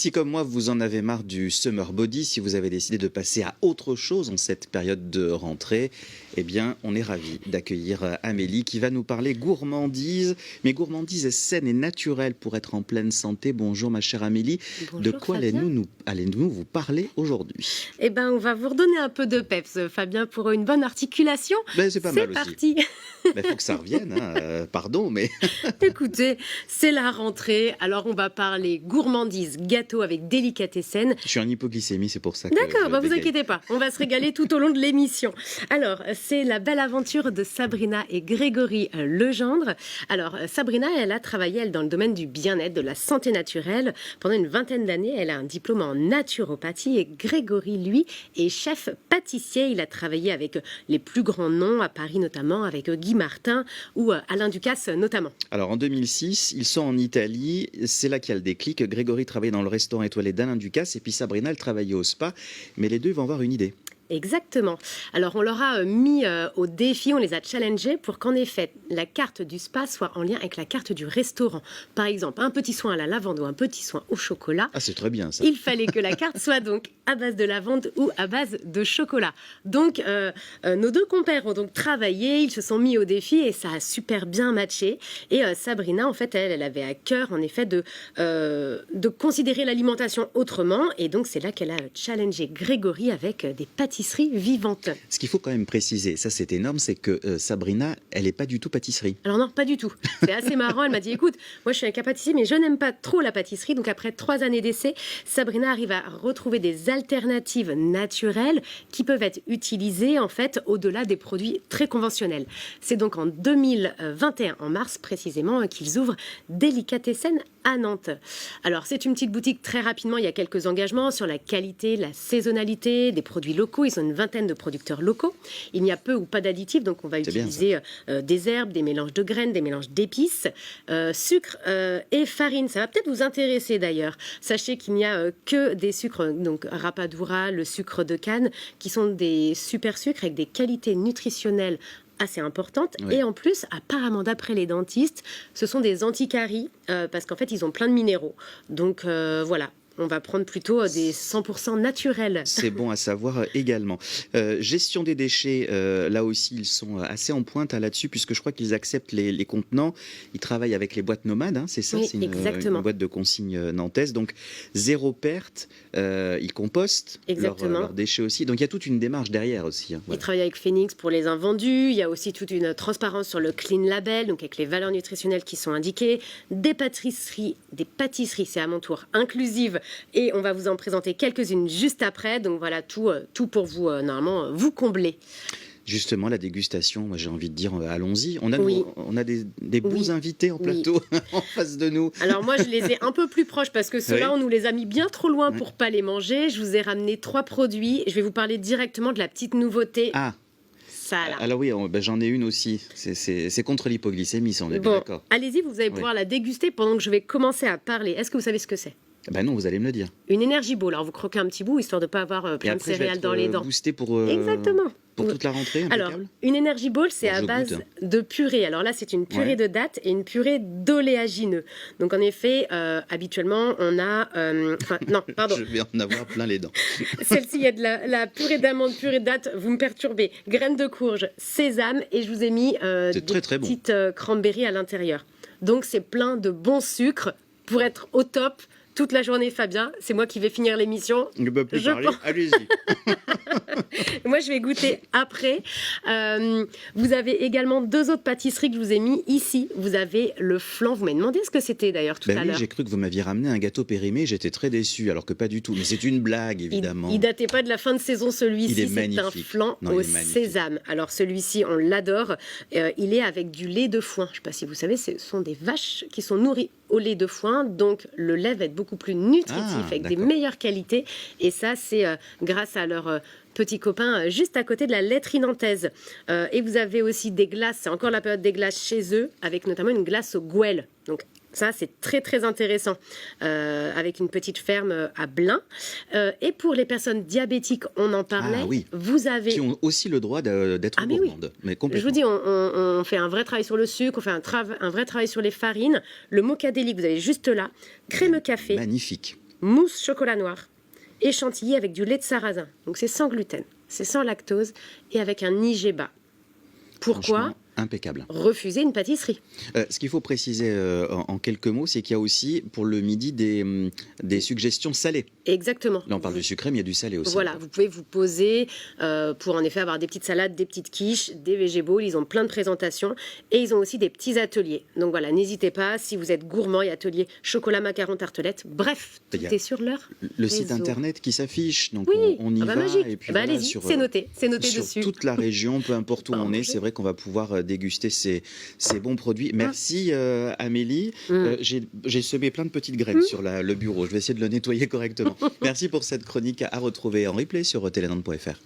Si comme moi vous en avez marre du summer body, si vous avez décidé de passer à autre chose en cette période de rentrée, eh bien on est ravis d'accueillir Amélie qui va nous parler gourmandise, mais gourmandise saine et naturelle pour être en pleine santé. Bonjour ma chère Amélie, Bonjour, de quoi allez-nous vous parler aujourd'hui? Eh ben, on va vous redonner un peu de peps, Fabien, pour une bonne articulation. Ben, c'est pas mal aussi. C'est parti. Il faut que ça revienne, hein. Pardon, mais... Écoutez, c'est la rentrée, alors on va parler gourmandise, gâteau avec délicatessen. Je suis en hypoglycémie, c'est pour ça que... D'accord, je vous bégaye. inquiétez pas, on va se régaler tout au long de l'émission. Alors, c'est la belle aventure de Sabrina et Grégory Legendre. Alors, Sabrina, elle a travaillé, elle, dans le domaine du bien-être, de la santé naturelle. Pendant une vingtaine d'années, elle a un diplôme en naturopathie et Grégory, lui, est chef pâtissier. Il a travaillé avec les plus grands noms, à Paris notamment, avec Guy Martin ou Alain Ducasse notamment. Alors en 2006, ils sont en Italie, c'est là qu'il y a le déclic. Grégory travaillait dans le restaurant étoilé d'Alain Ducasse et puis Sabrina, elle travaillait au spa, mais les deux vont avoir une idée. Exactement. Alors, on leur a mis au défi, on les a challengés pour qu'en effet, la carte du spa soit en lien avec la carte du restaurant. Par exemple, un petit soin à la lavande ou un petit soin au chocolat. Ah, c'est très bien ça. Il fallait que la carte soit donc à base de lavande ou à base de chocolat. Donc, nos deux compères ont donc travaillé, ils se sont mis au défi et ça a super bien matché. Et Sabrina, en fait, elle avait à cœur, en effet, de considérer l'alimentation autrement. Et donc, c'est là qu'elle a challengé Grégory avec des pâtisseries vivantes. Ce qu'il faut quand même préciser, ça c'est énorme, c'est que Sabrina, elle n'est pas du tout pâtisserie. Alors non, pas du tout. C'est assez marrant. Elle m'a dit, écoute, moi je suis un cas pâtissier, mais je n'aime pas trop la pâtisserie. Donc après 3 années d'essai, Sabrina arrive à retrouver des alternatives naturelles qui peuvent être utilisées en fait au-delà des produits très conventionnels. C'est donc en 2021, en mars précisément, qu'ils ouvrent Délicatessen à Nantes. Alors c'est une petite boutique, très rapidement, il y a quelques engagements sur la qualité, la saisonnalité des produits locaux. Ils ont une vingtaine de producteurs locaux. Il n'y a peu ou pas d'additifs, donc on va utiliser des herbes, des mélanges de graines, des mélanges d'épices, sucre et farine. Ça va peut-être vous intéresser d'ailleurs. Sachez qu'il n'y a que des sucres, donc rapadura, le sucre de canne, qui sont des super sucres avec des qualités nutritionnelles assez importantes. Oui. Et en plus, apparemment, d'après les dentistes, ce sont des anticaries parce qu'en fait, ils ont plein de minéraux. Donc voilà. On va prendre plutôt des 100% naturels. C'est bon à savoir également. Gestion des déchets, là aussi, ils sont assez en pointe là-dessus, puisque je crois qu'ils acceptent les contenants. Ils travaillent avec les boîtes nomades, hein, c'est ça? Oui, c'est une exactement. boîte de consigne nantaise. Donc, zéro perte. Ils compostent leurs déchets aussi. Donc, il y a toute une démarche derrière aussi. Hein, voilà. Ils travaillent avec Phoenix pour les invendus. Il y a aussi toute une transparence sur le Clean Label, donc avec les valeurs nutritionnelles qui sont indiquées. Des pâtisseries, c'est à mon tour, inclusives. Et on va vous en présenter quelques-unes juste après. Donc voilà, tout pour vous, normalement, vous combler. Justement, la dégustation, moi j'ai envie de dire, allons-y. On a des beaux invités en plateau en face de nous. Alors moi, je les ai un peu plus proches parce que ceux-là, on nous les a mis bien trop loin pour pas les manger. Je vous ai ramené 3 produits. Je vais vous parler directement de la petite nouveauté. Ah. Ça, là. Alors oui, j'en ai une aussi. C'est contre l'hypoglycémie, ça, on est bien d'accord. Allez-y, vous allez pouvoir la déguster pendant que je vais commencer à parler. Est-ce que vous savez ce que c'est? Ben non, vous allez me le dire. Une Energy Ball. Alors vous croquez un petit bout histoire de ne pas avoir plein de céréales dans les dents. Boosté pour Exactement. Pour toute la rentrée, impeccable. Alors, une Energy Ball, c'est à base de purée. Alors là, c'est une purée de dattes et une purée d'oléagineux. Donc en effet, habituellement, on a... non, pardon. Je vais en avoir plein les dents. Celle-ci, il y a de la purée d'amande, purée de dattes, vous me perturbez. Graines de courge, sésame et je vous ai mis des petites cranberries à l'intérieur. Donc c'est plein de bon sucre pour être au top toute la journée, Fabien. C'est moi qui vais finir l'émission. Je ne peux plus parler. Allez-y. Moi, je vais goûter après. Vous avez également 2 autres pâtisseries que je vous ai mis ici. Vous avez le flan. Vous m'avez demandé ce que c'était d'ailleurs tout à l'heure. J'ai cru que vous m'aviez ramené un gâteau périmé. J'étais très déçu, alors que pas du tout. Mais c'est une blague, évidemment. Il datait pas de la fin de saison, celui-ci. C'est un flan au sésame. Alors celui-ci, on l'adore. Il est avec du lait de foin. Je ne sais pas si vous savez, ce sont des vaches qui sont nourries au lait de foin. Donc le lait va être beaucoup plus nutritif, avec des meilleures qualités. Et ça, c'est grâce à leur petit copain juste à côté de la laiterie nantaise. Et vous avez aussi des glaces, c'est encore la période des glaces chez eux, avec notamment une glace au Gouel. Donc ça, c'est très très intéressant, avec une petite ferme à Blain. Et pour les personnes diabétiques, on en parlait, vous avez... Qui ont aussi le droit d'être gourmandes. Mais je vous dis, on fait un vrai travail sur le sucre, on fait un vrai travail sur les farines. Le mocha délic, vous avez juste là, crème café. Magnifique. mousse chocolat noir et chantilly avec du lait de sarrasin. Donc c'est sans gluten, c'est sans lactose et avec un IG bas. Pourquoi Franchement, impeccable. refuser une pâtisserie? Ce qu'il faut préciser en quelques mots, c'est qu'il y a aussi pour le midi des suggestions salées. Exactement. Là, on parle du sucré, mais il y a du salé aussi. Voilà, vous pouvez vous poser pour en effet avoir des petites salades, des petites quiches, des végétals. Ils ont plein de présentations et ils ont aussi des petits ateliers. Donc voilà, n'hésitez pas, si vous êtes gourmand, il y a atelier chocolat, macaron, tartelette. Bref, tout Il y a est sur leur Le site réseau. internet qui s'affiche, donc Oui, on y va. magique. Et puis Bah, voilà, allez-y, c'est noté sur dessus. toute la région, peu importe où Bah, on est, manger. c'est vrai qu'on va pouvoir déguster ces bons produits. Merci Amélie. J'ai semé plein de petites graines sur le bureau. Je vais essayer de le nettoyer correctement. Merci pour cette chronique à retrouver en replay sur telenante.fr.